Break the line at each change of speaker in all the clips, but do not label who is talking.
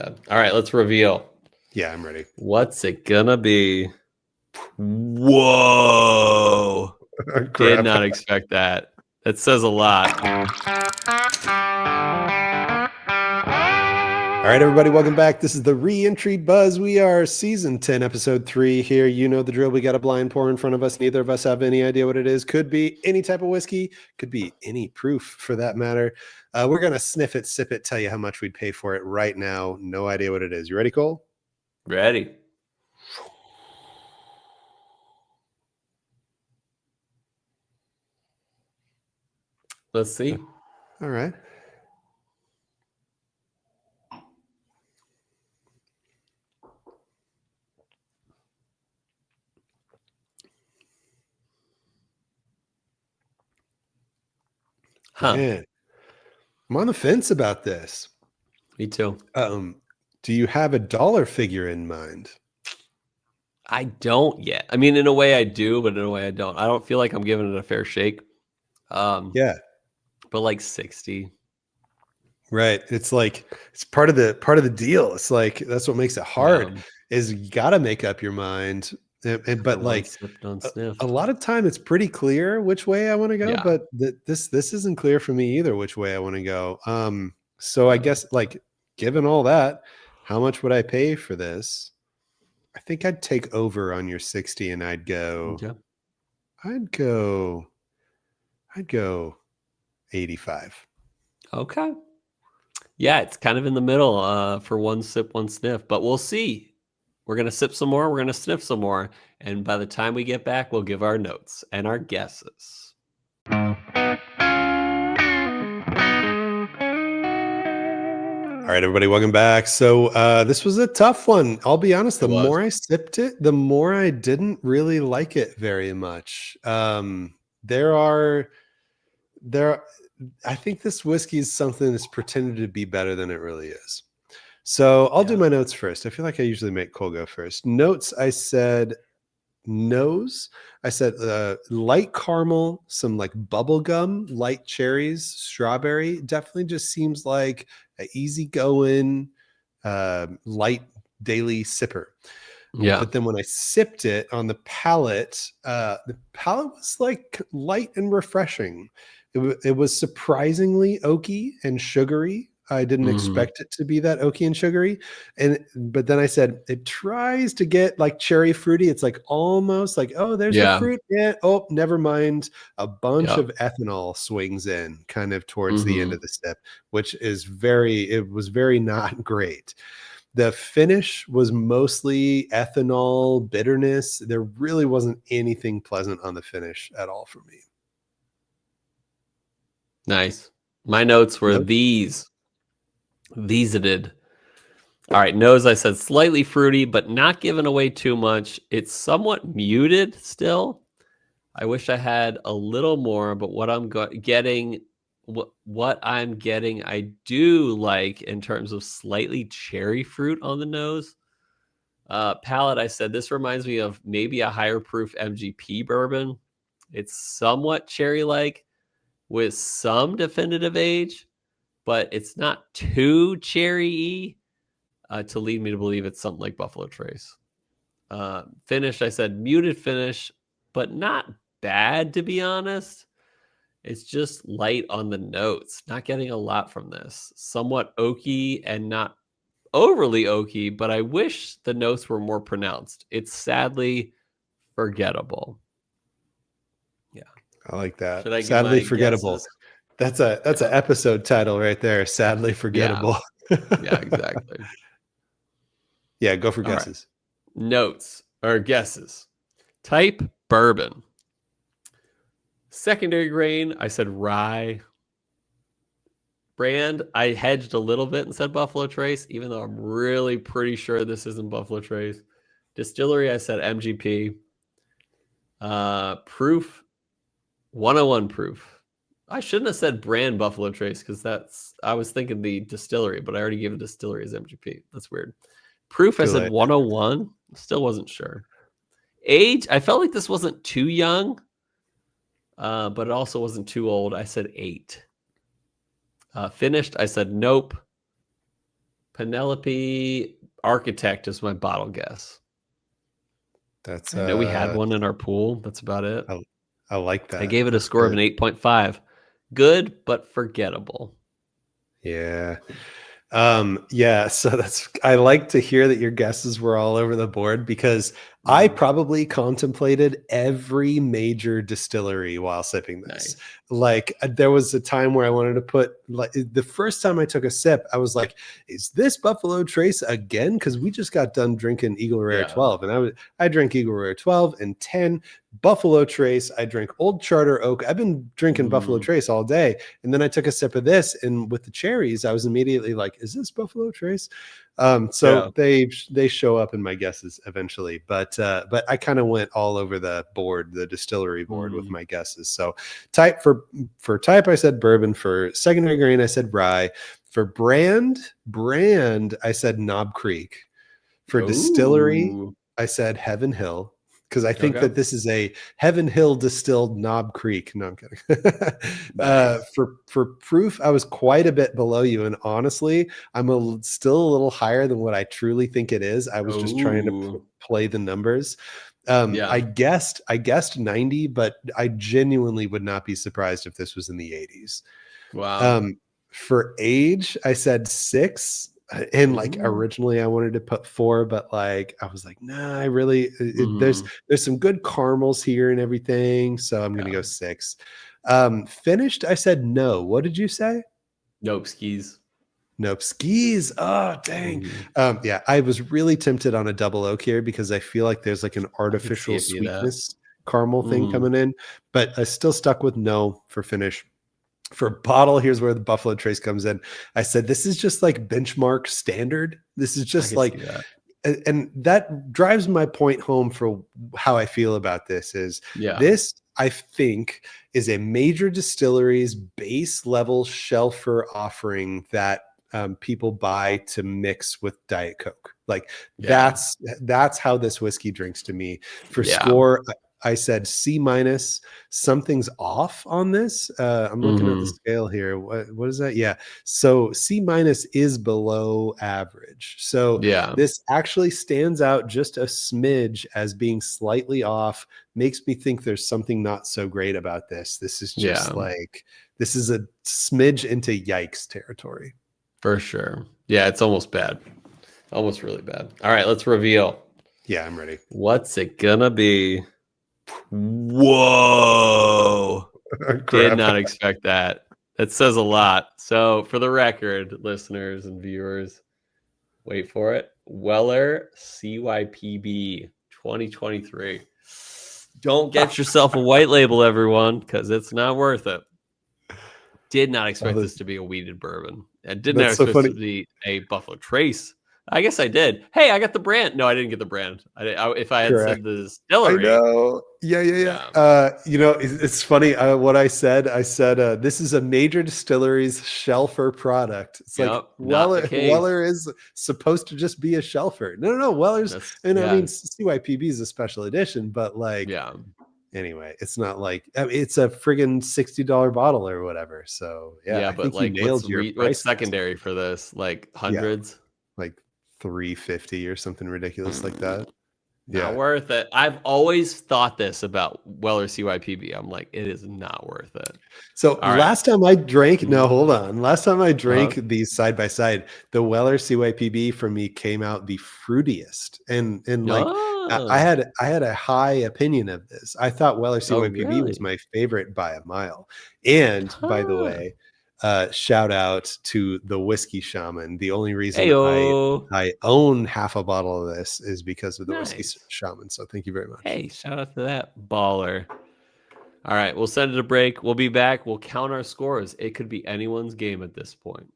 All right, let's reveal.
Yeah, I'm ready.
What's it gonna be? Whoa! Did not expect that. That says a lot.
All right, everybody, welcome back. This is the Re-Entry Buzz. We are season 10, episode 3 here. You know the drill. We got a blind pour in front of us. Neither of us have any idea what it is. Could be any type of whiskey. Could be any proof for that matter. We're going to sniff it, sip it, tell you how much we'd pay for it right now. No idea what it is. You ready, Cole?
Ready. Let's see.
All right.
Huh.
Man, I'm on the fence about this.
Me too.
Do you have a dollar figure in mind?
I don't yet. I mean, in a way I do, but in a way I don't. I don't feel like I'm giving it a fair shake.
Yeah.
But like 60.
Right. It's like it's part of the deal. It's like that's what makes it hard is you got to make up your mind. But like a lot of time it's pretty clear which way I want to go, but this isn't clear for me either which way I want to go. So I guess like given all that, how much would I pay for this? I think I'd take over on your 60 and I'd go 85.
Okay. Yeah, it's kind of in the middle for one sip, one sniff, but we'll see. We're going to sip some more. We're going to sniff some more. And by the time we get back, we'll give our notes and our guesses.
All right, everybody, welcome back. So this was a tough one. I'll be honest, the more I sipped it, the more I didn't really like it very much. I think this whiskey is something that's pretended to be better than it really is. So I'll do my notes first. I feel like I usually make Cole go first. Notes, I said nose. I said light caramel, some like bubble gum, light cherries, strawberry. Definitely just seems like an easygoing, light daily sipper.
Yeah.
But then when I sipped it on the palate was like light and refreshing. It was surprisingly oaky and sugary. I didn't expect it to be that oaky and sugary. But then I said, it tries to get like cherry fruity. It's like almost like, oh, there's the fruit. Yeah. Oh, never mind. A bunch of ethanol swings in kind of towards the end of the sip, which is it was very not great. The finish was mostly ethanol bitterness. There really wasn't anything pleasant on the finish at all for me.
Nice. My notes were these. These it did. All right, nose, I said slightly fruity, but not giving away too much. It's somewhat muted still. I wish I had a little more, but what I'm getting, I do like in terms of slightly cherry fruit on the nose. Palate, I said this reminds me of maybe a higher proof MGP bourbon. It's somewhat cherry-like with some definitive age, but it's not too cherry-y to lead me to believe it's something like Buffalo Trace. Finish, I said muted finish, but not bad, to be honest. It's just light on the notes. Not getting a lot from this. Somewhat oaky and not overly oaky, but I wish the notes were more pronounced. It's sadly forgettable. Yeah.
I like that.
Should I
Sadly forgettable. Guesses? That's an episode title right there. Sadly forgettable.
Yeah, exactly.
Yeah, go for guesses.
Right. Notes or guesses. Type bourbon. Secondary grain, I said rye. Brand, I hedged a little bit and said Buffalo Trace, even though I'm really pretty sure this isn't Buffalo Trace. Distillery, I said MGP. Proof, 101 proof. I shouldn't have said brand Buffalo Trace because I was thinking the distillery, but I already gave the distillery as MGP. That's weird. Proof, I said 101. Still wasn't sure. Age, I felt like this wasn't too young, but it also wasn't too old. I said 8. Finished, I said nope. Penelope Architect is my bottle guess.
That's
I know we had one in our pool. That's about it.
I like
I
that.
gave it a
That's
score of
good.
an 8.5. Good, but forgettable.
Yeah. Yeah, so I like to hear that your guesses were all over the board because I
Mm,
probably contemplated every major distillery while sipping this.
nice.
Like there was a time where I wanted to put like the first time I took a sip, I was like, is this Buffalo Trace again? Because we just got done drinking Eagle Rare
Yeah.
12. And I drank Eagle Rare 12 and 10, Buffalo Trace. I drank Old Charter Oak. I've been drinking Buffalo
Mm,
Trace all day. And then I took a sip of this, and with the cherries, I was immediately like, "Is this Buffalo Trace?"
yeah.
So they show up in my guesses eventually, but I kind of went all over the board, the distillery board, with
Mm,
my guesses. So type for type, I said bourbon. For secondary grain, I said rye. For brand, I said Knob Creek. For distillery,
ooh.
I said Heaven Hill because I think
Okay.
that this is a Heaven Hill distilled Knob Creek. No, I'm kidding.
Nice.
For proof, I was quite a bit below you, and honestly, still a little higher than what I truly think it is. I was just trying to
Ooh.
play the numbers.
Yeah.
I guessed 90, but I genuinely would not be surprised if this was in the 80s.
Wow.
Um, for age, I said 6. And like
Ooh.
originally I wanted to put 4, but like I was like, nah, I really
Mm,
there's some good caramels here and everything. So I'm gonna
yeah.
go 6. Finished, I said no. What did you say?
Nope. Skis.
Nope. Skis. Oh, dang.
Mm,
Yeah, I was really tempted on a double oak here because I feel like there's like an
I could see
artificial
it be that.
sweetness caramel thing
Mm,
coming in, but I still stuck with no for finish. For bottle, here's where the Buffalo Trace comes in. I said, this is just like benchmark standard. This is
I
just
could see
like,
that.
and that drives my point home for how I feel about this is
Yeah.
this, I think, is a major distillery's base level shelfer offering that people buy to mix with Diet Coke. Like
Yeah.
that's how this whiskey drinks to me. For
Yeah.
score, I said C minus. Something's off on this. I'm looking at the
Mm,
scale here. What is that? Yeah. So C minus is below average. So
yeah.
this actually stands out just a smidge as being slightly off. Makes me think there's something not so great about this. This is just
Yeah.
like this is a smidge into yikes territory.
For sure. Yeah. It's almost bad. Almost really bad. All right. Let's reveal.
Yeah, I'm ready.
What's it gonna be? Whoa. Did
Crap.
not expect that. That says a lot. So, for the record, listeners and viewers, wait for it. Weller CYPB 2023. Don't get yourself a white label, everyone, because it's not worth it. Did not expect
Oh,
this to be a weeded bourbon. And did not
that's so
expect this
funny.
to be a Buffalo Trace. I guess I did. Hey, I got the brand. No, I didn't get the brand. If I had
Correct.
said the
I
distillery,
know. Yeah, yeah,
yeah.
yeah. It's funny. What I said, this is a major distillery's shelfer product. It's like
Yep, not the case.
Weller is supposed to just be a shelfer. No, no, no. Weller's,
That's
and I mean,
yeah,
CYPB is a special edition, but like,
yeah,
anyway, it's not like, I mean, it's a friggin' $60 bottle or whatever. So yeah,
yeah.
I
But
think you
like, what's
nailed your
what's
price guess.
secondary for this? Like
Yeah,
hundreds?
like 350 or something ridiculous like
Mm,
that.
not
Yeah.
worth it. I've always thought this about Weller CYPB. I'm like, it is not worth it.
So
All right.
last time I drank, no,
Mhm.
hold on. Last time I drank
Uh-huh.
these side by side, the Weller CYPB for me came out the fruitiest, and like
Oh,
I had a high opinion of this. I thought Weller
oh,
CYPB was
really?
my favorite by a mile. And by the
Huh.
way, shout out to the whiskey shaman. The only reason
Heyo.
I own half a bottle of this is because of the whiskey
Nice.
shaman. So thank you very much.
Hey, shout out to that baller. All right, we'll send it a break. We'll be back. We'll count our scores. It could be anyone's game at this point.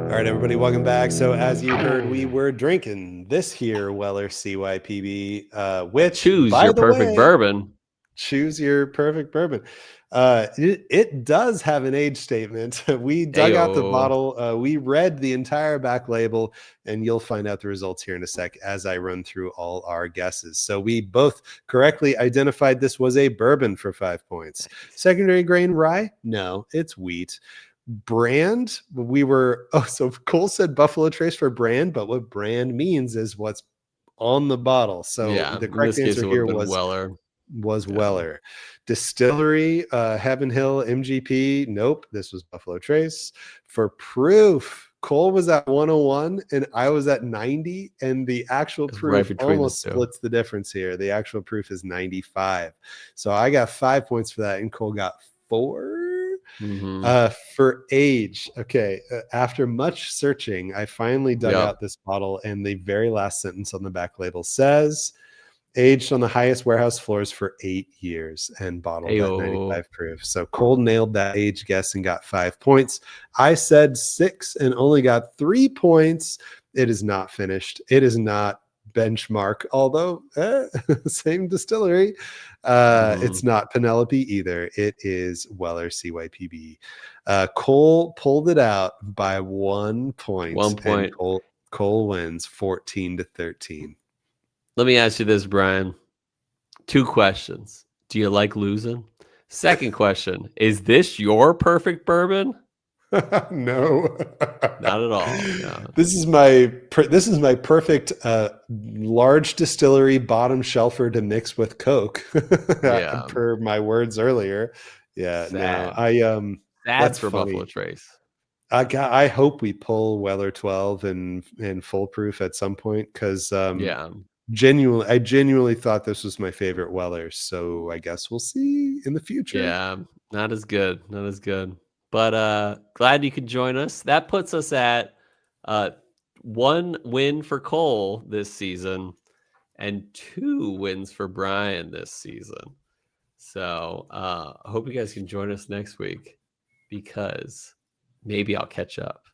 All right, everybody, welcome back. So, as you heard, we were drinking this here Weller CYPB, which,
Choose
by
your
the
perfect
way,
bourbon.
Choose your perfect bourbon. It does have an age statement. We dug out the
Ayo.
bottle. We read the entire back label, and you'll find out the results here in a sec as I run through all our guesses. So we both correctly identified this was a bourbon for 5 points.
Nice.
Secondary grain rye? No, it's wheat. Brand? So Cole said Buffalo Trace for brand, but what brand means is what's on the bottle. So
Yeah,
the
in
correct
this case,
answer
it would
here
have been
was
Weller. Yeah.
Weller. Distillery, Heaven Hill, MGP. Nope, this was Buffalo Trace. For proof, Cole was at 101 and I was at 90, and the actual
It's right
proof
between the
almost
two.
splits the difference here. The actual proof is 95. So I got 5 points for that, and Cole got 4.
Hmm.
For age, okay. After much searching, I finally dug
Yep.
out this bottle, and the very last sentence on the back label says, aged on the highest warehouse floors for 8 years and bottled at
Ayo.
95 proof. So Cole nailed that age guess and got 5 points. I said 6 and only got 3 points. It is not finished. It is not benchmark, although same distillery.
Hmm.
It's not Penelope either. It is Weller CYPB. Cole pulled it out by 1 point,
1
and
point.
Cole wins 14-13.
Let me ask you this, Brian. 2 questions. Do you like losing? Second question, is this your perfect bourbon?
No.
Not at all. Yeah.
This is my perfect large distillery bottom shelfer to mix with Coke.
Yeah.
Per my words earlier. Yeah, no.
Sad.
I
Sad
That's
for Buffalo
funny.
Trace.
I hope we pull Weller 12 and full proof at some point, cuz
Yeah.
I genuinely thought this was my favorite Weller, so I guess we'll see in the future.
Yeah. Not as good. Not as good. But glad you could join us. That puts us at 1 win for Cole this season and 2 wins for Brian this season. So I hope you guys can join us next week because maybe I'll catch up.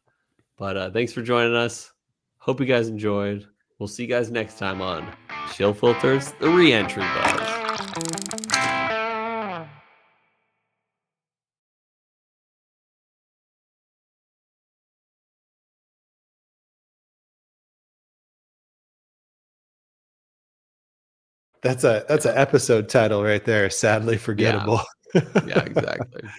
But thanks for joining us. Hope you guys enjoyed. We'll see you guys next time on Chill Filters, the Reentry Buzz.
That's an
Yeah.
episode title right there. Sadly
Yeah.
forgettable.
Yeah, exactly.